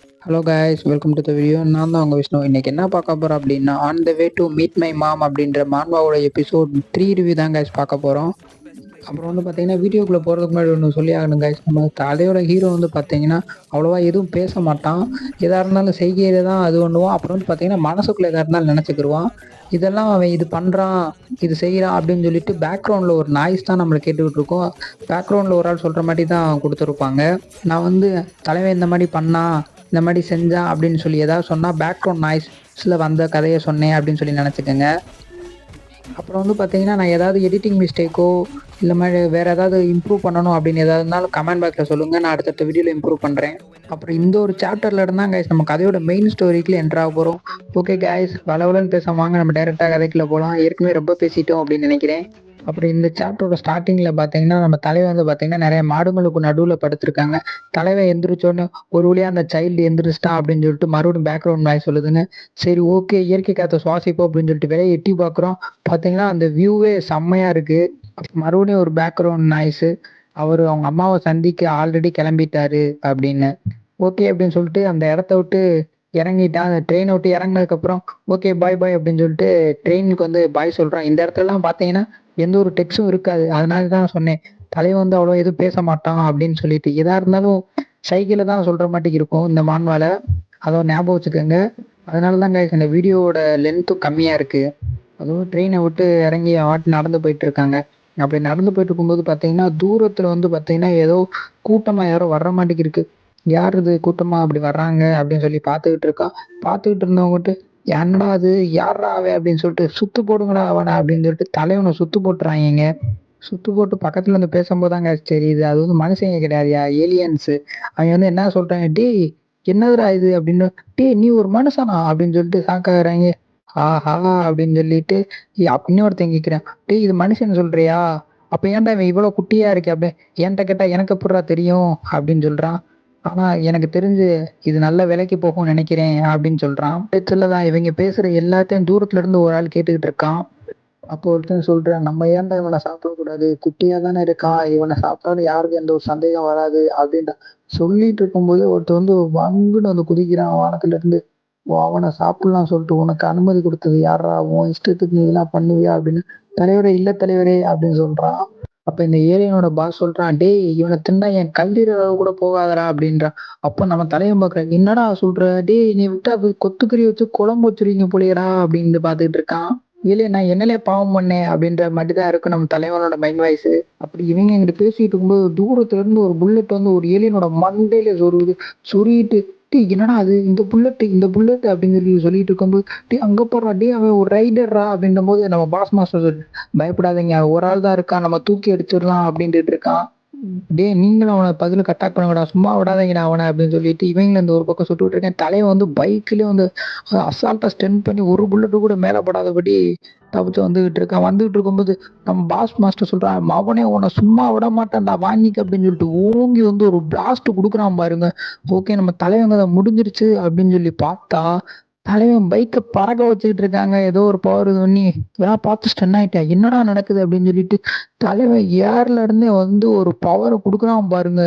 Hello guys, welcome to the video. நான் தான் உங்கள் விஷ்ணு. இன்னைக்கு என்ன பார்க்க போகிறோம் அப்படின்னா, on the way to meet my mom அப்படின்ற மான்வாவோட எபிசோட் 3 ரிவ்யூ தான் guys பார்க்க போகிறோம். அப்புறம் வந்து பார்த்தீங்கன்னா, வீடியோக்குள்ளே போகிறதுக்கு முன்னாடி ஒன்று சொல்லி ஆகணும் guys. நம்ம தலையோட ஹீரோ வந்து பார்த்தீங்கன்னா அவ்வளோவா எதுவும் பேச மாட்டான். எதாக இருந்தாலும் செய்கையில தான் அது பண்ணுவான். அப்புறம் வந்து பார்த்தீங்கன்னா மனசுக்குள்ளே எதாக இருந்தாலும் நினச்சிக்கிடுவான். இதெல்லாம் அவன் இது பண்ணுறான், இது செய்கிறான் அப்படின்னு சொல்லிட்டு பேக்ரவுண்டில் ஒரு நாய்ஸ் தான் நம்மளை கேட்டுக்கிட்டு இருக்கோம். பேக்ரவுண்டில் ஒரு ஆள் சொல்கிற மாதிரி தான் கொடுத்துருப்பாங்க. நான் வந்து தலைவன் இந்த மாதிரி பண்ணா, இந்த மாதிரி செஞ்சான் அப்படின்னு சொல்லி ஏதாவது சொன்னால் பேக்ரவுண்ட் நாய்ஸில் வந்த கதையை சொன்னேன் அப்படின்னு சொல்லி நினச்சிக்கோங்க. அப்புறம் வந்து பார்த்தீங்கன்னா, நான் ஏதாவது எடிட்டிங் மிஸ்டேக்கோ இல்லை மாதிரி வேறு ஏதாவது இம்ப்ரூவ் பண்ணணும் அப்படின்னு ஏதாவது இருந்தாலும் கமெண்ட் பாக்ஸில் சொல்லுங்கள். நான் அடுத்தடுத்த வீடியோவில் இம்ப்ரூவ் பண்ணுறேன். அப்புறம் இந்த ஒரு சாப்டரில் இருந்தால் கைஸ் நம்ம கதையோட மெயின் ஸ்டோரிக்குள்ளே என்ட்ரு ஆக போகிறோம். ஓகே கைஸ், வளவலன்னு பேசாமல் நம்ம டைரெக்டாக கதைக்குள்ளே போகலாம். ஏற்கனவே ரொம்ப பேசிட்டோம் அப்படின்னு நினைக்கிறேன். அப்புறம் இந்த சாப்டரோட ஸ்டார்டிங்கில் பார்த்தீங்கன்னா, நம்ம தலைவன் வந்து பார்த்தீங்கன்னா நிறைய மாடுங்களுக்கு நடுவில் படுத்திருக்காங்க. தலைவன் எந்திரிச்சோன்னு ஒரு வழியாக அந்த சைல்டு எந்திரிச்சிட்டான் அப்படின்னு சொல்லிட்டு மறுபடியும் பேக்ரவுண்ட் நாய்ஸ் சொல்லுதுங்க. சரி ஓகே, இயற்கை காற்றை சுவாசிப்போம் அப்படின்னு சொல்லிட்டு வெளியே எட்டி பார்க்குறோம். பார்த்தீங்கன்னா அந்த வியூவே செம்மையாக இருக்குது. மறுபடியும் ஒரு பேக்ரவுண்ட் நாய்ஸு, அவங்க அம்மாவை சந்திக்க ஆல்ரெடி கிளம்பிட்டாரு அப்படின்னு. ஓகே அப்படின்னு சொல்லிட்டு அந்த இடத்த விட்டு இறங்கிட்டான். அந்த ட்ரெயினை விட்டு இறங்கினதுக்கப்புறம் ஓகே பாய் பாய் அப்படின்னு சொல்லிட்டு ட்ரெயினுக்கு வந்து பாய் சொல்கிறான். இந்த இடத்துலலாம் பார்த்தீங்கன்னா எந்த ஒரு டெக்ஸ்டும் இருக்காது. அதனால தான் சொன்னேன், தலைவன் வந்து அவ்வளோ எதுவும் பேச மாட்டான் அப்படின்னு சொல்லிட்டு. எதாக இருந்தாலும் சைக்கிளில் தான் சொல்கிற மாட்டிக்கு இருக்கும் இந்த மான்வாலை. அதை ஞாபகம் வச்சுக்கோங்க. அதனால தான் guys இந்த வீடியோவோட லென்த்தும் கம்மியாக இருக்குது. அதுவும் ட்ரெயினை விட்டு இறங்கி வாட்டி நடந்து போயிட்டு இருக்காங்க. அப்படி நடந்து போயிட்டு இருக்கும்போது பார்த்தீங்கன்னா தூரத்தில் வந்து பார்த்தீங்கன்னா ஏதோ கூட்டமாக யாரோ வர்ற மாட்டேங்கு இருக்கு. யார் இது கூட்டமாக அப்படி வர்றாங்க அப்படின்னு சொல்லி பார்த்துக்கிட்டு இருக்கான். பார்த்துக்கிட்டு இருந்தவங்கட்டு என்னடா அது, யாரா அவன் அப்படின்னு சொல்லிட்டு சுத்து போடுங்கடா அவனை அப்படின்னு சொல்லிட்டு தலைவனை சுத்து போட்டுறாங்க. சுத்து போட்டு பக்கத்துல இருந்து பேசும்போது தாங்க தெரியுது அது வந்து மனுஷங்க கிடையாதுயா, ஏலியன்ஸு. அவங்க வந்து என்ன சொல்றாங்க, டேய் என்னதுடா இது அப்படின்னு. டேய் நீ ஒரு மனுஷனா அப்படின்னு சொல்லிட்டு சாக்காகிறாங்க. ஆஹா அப்படின்னு சொல்லிட்டு இன்னொருத்தன் கேட்குறேன், டேய் இது மனுஷன் சொல்றியா, அப்ப ஏன்டா இவன் இவ்வளவு குட்டியா இருக்கு அப்படியே, என்கிட்ட கேட்டா எனக்கு எப்படிடா தெரியும் அப்படின்னு சொல்றான். ஆனா எனக்கு தெரிஞ்சு இது நல்ல விலைக்கு போகும்னு நினைக்கிறேன் அப்படின்னு சொல்றான். தான் இவங்க பேசுற எல்லாத்தையும் தூரத்துல இருந்து ஒரு ஆள் கேட்டுக்கிட்டு இருக்கான். அப்போ ஒருத்தன் சொல்றான், நம்ம ஏன்டா இவனை சாப்பிடக்கூடாது, குட்டியா தானே இருக்கான், இவனை சாப்பிட்டாலும் யாருக்கும் எந்த ஒரு சந்தேகம் வராது அப்படின்ட்டு சொல்லிட்டு இருக்கும்போது ஒருத்தன் வந்து வங்குன்னு வந்து குதிக்கிறான் வானத்துல இருந்து. அவனை சாப்பிடலாம் சொல்லிட்டு உனக்கு அனுமதி கொடுத்தது யாரா, உன் இஷ்டத்துக்கு நீ இதெல்லாம் பண்ணுவியா அப்படின்னு. தலைவரே இல்ல தலைவரே அப்படின்னு சொல்றான். அப்ப இந்த ஏலியனோட பாஸ் சொல்றான், டேய் இவனை திண்டா என் கல்லீரல் கூட போகாதடா அப்படின்றான். அப்ப நம்ம தலைவன் பாக்குற, என்னடா சொல்ற, டேய் நீ விட்டா கொத்துக்கறி வச்சு குழம்பு வச்சிருவீங்க போலியடா அப்படின்னு பாத்துக்கிட்டு இருக்கான். இல்லையே நான் என்னலே பாவம் பண்ணேன் அப்படின்ற மாதிரி தான் இருக்கும் நம்ம தலைவனோட மைண்ட் வாய்ஸ். அப்படி இவங்க எங்கிட்ட பேசிட்டு இருக்கும்போது தூரத்துல இருந்து ஒரு புல்லட் வந்து ஒரு ஏலியனோட மண்டையில சொருகுது. சொருகிட்டு டேய் என்னடா அது, இந்த புல்லட் அப்படின்னு சொல்லி சொல்லிட்டு இருக்கும்போது, டே அங்க போடுறா, டே அவன் ஒரு ரைடர்ரா அப்படின்ற போது நம்ம பாஸ் மாஸ்டர் பயப்படாதீங்க, ஒரு ஆள் தான் இருக்கான், நம்ம தூக்கி அடிச்சிடலாம் அப்படின்ட்டு இருக்கான். டே நீங்களும் அவனை பதிலுக்கு அட்டாக் பண்ணுங்கடா, சும்மா விடாதீங்கடா அவனை அப்படின்னு சொல்லிட்டு இவங்கள இந்த ஒரு பக்கம் சுட்டு விட்டுருக்கேன். தலையை வந்து பைக்லயே வந்து அசால்ட்டா ஸ்டென் பண்ணி ஒரு புல்லட்டு கூட மேல படாதபடி தப்பிச்சு வந்துகிட்டு இருக்கான். வந்துகிட்டு இருக்கும்போது நம்ம பாஸ் மாஸ்டர் சொல்றான், அவனே உன்னை சும்மா விட மாட்டான்டா வாங்கிக்க அப்படின்னு சொல்லிட்டு ஓங்கி வந்து ஒரு பிளாஸ்ட் கொடுக்குறான் பாருங்க. ஓகே நம்ம தலைவங்க அதை முடிஞ்சிருச்சு அப்படின்னு சொல்லி பார்த்தா தலைவன் பைக்கை பறக்க வச்சுக்கிட்டு இருக்காங்க. ஏதோ ஒரு பவர் பண்ணி இதெல்லாம் பார்த்து ஸ்டன் ஆயிட்டேன், என்னடா நடக்குது அப்படின்னு சொல்லிட்டு தலைவன் ஏர்ல இருந்தே வந்து ஒரு பவரை கொடுக்குறான் பாருங்க.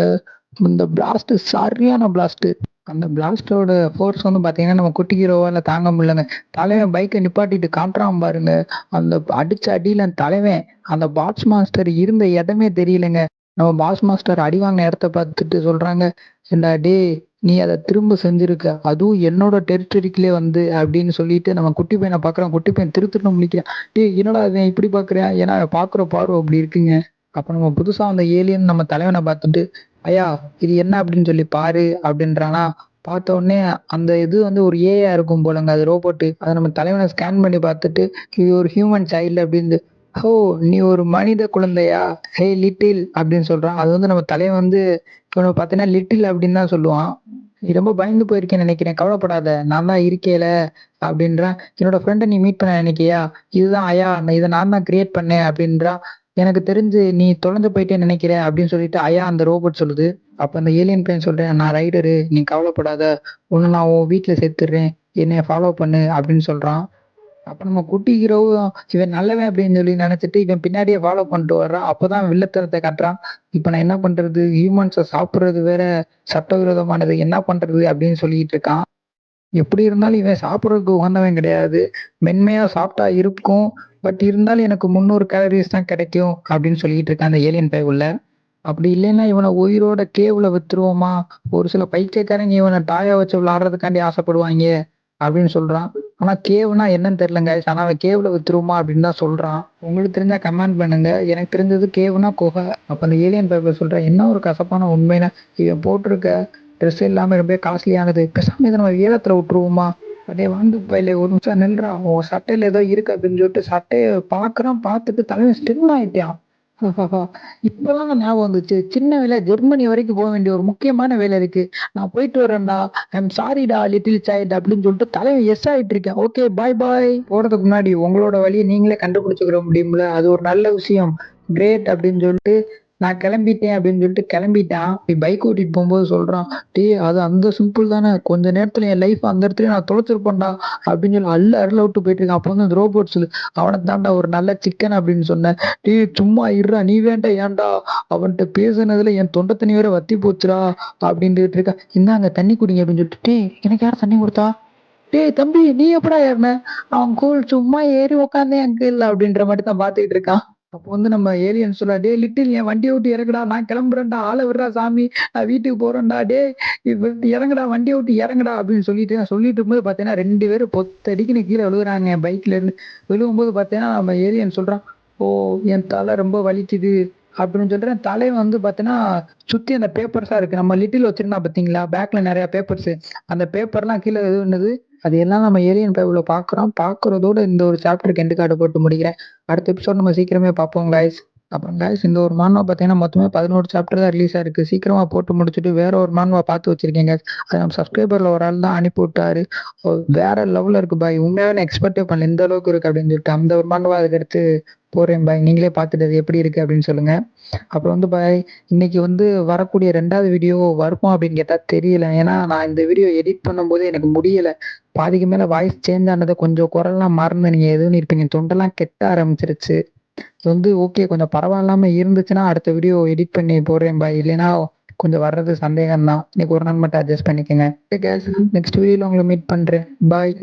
இந்த பிளாஸ்ட் சரியான பிளாஸ்ட். அந்த பிளாஸ்டோட ஃபோர்ஸ் வந்து பாத்தீங்கன்னா நம்ம குட்டி ஹீரோவால தாங்க முடியலங்க. தலைவன் பைக்கை நிப்பாட்டிட்டு காட்டுறான் பாருங்க. அந்த அடிச்ச அடியில தலைவன் அந்த பாஸ் மாஸ்டர் இருந்த இடமே தெரியலங்க. நம்ம பாஸ் மாஸ்டர் அடி வாங்கின இடத்த பார்த்துட்டு சொல்றாங்க, ஏண்டா டே நீ அதை திரும்ப செஞ்சிருக்க, அதுவும் என்னோட டெரிட்டரிக்குள்ளே வந்து அப்படின்னு சொல்லிட்டு நம்ம குட்டி பையனை பாக்குறான். குட்டி பையன் திருத்திட்டு முடிக்கிறான். டே என்னடா இவன் இப்படி பாக்குறேன், ஏன்னா பாக்குற பார்வை அப்படி இருக்குங்க. அப்ப நம்ம புதுசா அந்த ஏலியன் நம்ம தலைவனை பார்த்துட்டு, ஐயா இது என்ன அப்படின்னு சொல்லி பாரு அப்படின்றானா. பார்த்த உடனே அந்த இது வந்து ஒரு ஏஐ இருக்கும் போலங்க, அது ரோபோட்டு. அதை நம்ம தலைவனை ஸ்கேன் பண்ணி பார்த்துட்டு இது ஒரு ஹியூமன் சைல்டு அப்படின்னு. ஹோ நீ ஒரு மனித குழந்தையா, ஹே லிட்டில் அப்படின்னு சொல்றான். அது வந்து நம்ம தலைவன் வந்து இவனை பார்த்தீங்கன்னா லிட்டில் அப்படின்னு தான் சொல்லுவான். நீ ரொம்ப பயந்து போயிருக்கேன்னு நினைக்கிறேன், கவலைப்படாத நான் தான் இருக்கேல அப்படின்றான். என்னோட ஃப்ரெண்டை நீ மீட் பண்ண நினைக்கியா, இதுதான் ஐயா, இதை நான் தான் கிரியேட் பண்ணேன் அப்படின்றான். எனக்கு தெரிஞ்சு நீ தொலைஞ்சு போயிட்டேன்னு நினைக்கிறேன் அப்படின்னு சொல்லிட்டு ஐயா அந்த ரோபோட் சொல்லுது. அப்ப அந்த ஏலியன் பையன் சொல்றேன், நான் ரைடரு, நீ கவலைப்படாத, ஒண்ணு நான் உன் வீட்டுல சேர்த்துடுறேன், என்னைய ஃபாலோ பண்ணு அப்படின்னு சொல்றான். அப்ப நம்ம குட்டி ஹீரோவும் இவன் நல்லவன் அப்படின்னு சொல்லி நினைச்சிட்டு இவன் பின்னாடியே ஃபாலோ பண்ணிட்டு வர்றான். அப்பதான் வில்லத்தனத்தை காட்டுறான். இப்ப நான் என்ன பண்றது, ஹியூமன்ஸை சாப்பிடுறது வேற சட்டவிரோதமானது, என்ன பண்றது அப்படின்னு சொல்லிட்டு இருக்கான். எப்படி இருந்தாலும் இவன் சாப்பிடுறதுக்கு உகந்தவன் கிடையாது. மென்மையா சாப்பிட்டா இருக்கும். பட் இருந்தாலும் எனக்கு 300 கேலரிஸ் தான் கிடைக்கும் அப்படின்னு சொல்லிட்டு இருக்கான் அந்த ஏலியன் பை உள்ள. அப்படி இல்லைன்னா இவனை உயிரோட கேவ்ல வித்துருவோமா? ஒரு சில பைத்தியக்காரங்க இவனை டாயா வச்சு விளையாடுறதுக்காண்டி ஆசைப்படுவாங்க அப்படின்னு சொல்றான். ஆனா கேவ்னா என்னன்னு தெரியலங்க. ஆனா அவன் கேவ்ல வித்துருவோமா அப்படின்னு தான் சொல்றான். உங்களுக்கு தெரிஞ்சா கமெண்ட் பண்ணுங்க. எனக்கு தெரிஞ்சது கேவ்னா குகை. அப்ப அந்த ஏலியன் பேப்பர் சொல்றேன், என்ன ஒரு கசப்பான உண்மைனா இவன் போட்டிருக்க ட்ரெஸ் எல்லாமே ரொம்ப காஸ்ட்லியானது. பேசாம இதை நம்ம ஏலத்துல விட்டுருவோமா? அப்படியே வந்து பையில ஒரு நிமிஷம் நில்றா, உன் சட்டையில ஏதோ இருக்கு அப்படின்னு சொல்லிட்டு சட்டையை பாக்குறான். பார்த்துட்டு தலைவன் ஸ்டின் ஆயிட்டான். இப்பதான் ஞாபகம் வந்துச்சு. சின்ன வேலை ஜெர்மனி வரைக்கும் போக வேண்டிய ஒரு முக்கியமான வேலை இருக்கு. நான் போயிட்டு வரேன்டா. ஐம் சாரிடா லிட்டில் சைல்ட் அப்படின்னு சொல்லிட்டு தலைவன் எஸ் ஆயிட்டு இருக்கேன். ஓகே பாய் பாய். போறதுக்கு முன்னாடி உங்களோட வழியை நீங்களே கண்டுபிடிச்சுக்கிற முடியும்ல, அது ஒரு நல்ல விஷயம். கிரேட் அப்படின்னு சொல்லிட்டு நான் கிளம்பிட்டேன் அப்படின்னு சொல்லிட்டு கிளம்பிட்டான். பைக் ஓட்டிட்டு போகும்போது சொல்றான், டேய் அது அந்த சிம்பிள் தானே, கொஞ்ச நேரத்துல என் லைஃப் அந்த இடத்துல நான் தொலைச்சிருப்பேன்டா அப்படின்னு சொல்லி அருள விட்டு போயிட்டு இருக்கான். அப்போ வந்து அந்த ரோபோட்ஸ், அவனை தாண்டா ஒரு நல்ல சிக்கன் அப்படின்னு சொன்னேன். டேய் சும்மா இருடா, நீ வேண்டா ஏன்டா, அவன்கிட்ட பேசுனதுல என் தொண்டை தண்ணி வேற வத்தி போச்சுடா அப்படின்ட்டு இருக்கா. இந்தாங்க தண்ணி குடிங்க அப்படின்னு சொல்லிட்டு, டேய் எனக்கு யார் தண்ணி கொடுத்தா? டேய் தம்பி நீ எப்படா ஏறின? அவன் கூல் சும்மா ஏறி உக்காந்தேன் அங்கிள் அப்படின்ற மாதிரி தான் பாத்துக்கிட்டு இருக்கான். அப்போ வந்து நம்ம ஏலியன் சொல்ல, டே லிட்டில் என் வண்டியை விட்டு இறங்குடா, நான் கிளம்புறேன்டா, ஆளை விடுறா சாமி, நான் வீட்டுக்கு போறேன்டா, டே இறங்குடா வண்டியை விட்டு இறங்குடா அப்படின்னு சொல்லிட்டு இருக்கும்போது பாத்தீங்கன்னா 2 பேரும் பொத்தடிக்குன்னு கீழே விழுகுறாங்க பைக்ல இருந்து. விழுகும்போது பாத்தீங்கன்னா நம்ம ஏலியன் சொல்றான், ஓ என் தலை ரொம்ப வலிக்குது அப்படின்னு சொல்றேன். தலை வந்து பாத்தீங்கன்னா சுத்தி அந்த பேப்பர்ஸா இருக்கு. நம்ம லிட்டில் வச்சிருந்தா பாத்தீங்களா பேக்ல நிறைய பேப்பர்ஸ், அந்த பேப்பர்லாம் கீழே இது பண்ணுது. அது எல்லாம் நம்ம ஏலியன் பைபிள பாக்குறோம். பாக்குறதோட இந்த ஒரு சாப்டருக்கு எண்டு கார்டு போட்டு முடிக்கிறேன். அடுத்த எபிசோட் நம்ம சீக்கிரமே பார்ப்போம் கைஸ். அப்புறம் கைஸ் இந்த ஒரு மான்வா பார்த்தீங்கன்னா மொத்தமே 11 சாப்டர் தான் ரிலீஸ் ஆயிருக்கு. சீக்கிரமா போட்டு முடிச்சுட்டு வேற ஒரு மான்வா பார்த்து வச்சிருக்கேன் கைஸ். அது நம்ம சப்ஸ்கிரைபர்ல ஒரு ஆள் தான் அனுப்பி விட்டாரு. வேற லெவல்ல இருக்கு பாய். உண்மையாவே நான் எக்ஸ்பெக்டே பண்ணல இந்த அளவுக்கு இருக்கு அப்படின்னு சொல்லிட்டு. அந்த ஒரு மான்வா அதுக்கு எடுத்து போறேன் பாய். நீங்களே பார்த்துட்டு அது எப்படி இருக்கு அப்படின்னு சொல்லுங்க. அப்புறம் வந்து பாய், இன்னைக்கு வந்து வரக்கூடிய 2வது வீடியோ வருமா அப்படின்னு கேட்டா தெரியல. ஏன்னா நான் இந்த வீடியோ எடிட் பண்ணும்போது எனக்கு முடியல. பாதிக்கு மேல வாய்ஸ் சேஞ்ச் ஆனது, கொஞ்சம் குரல்லாம் மறந்து நீங்க எதுவும் இருப்பீங்க, தொண்டெல்லாம் கெட்ட ஆரம்பிச்சிருச்சு. இது வந்து ஓகே கொஞ்சம் பரவாயில்லாம இருந்துச்சுன்னா அடுத்த வீடியோ எடிட் பண்ணி போடுறேன் பாய். இல்லைன்னா கொஞ்சம் வர்றது சந்தேகம் தான். இன்னைக்கு ஒரு நாள் மட்டும் அட்ஜஸ்ட் பண்ணிக்கோங்க. நெக்ஸ்ட் வீடியோல உங்களை மீட் பண்றேன். பாய்.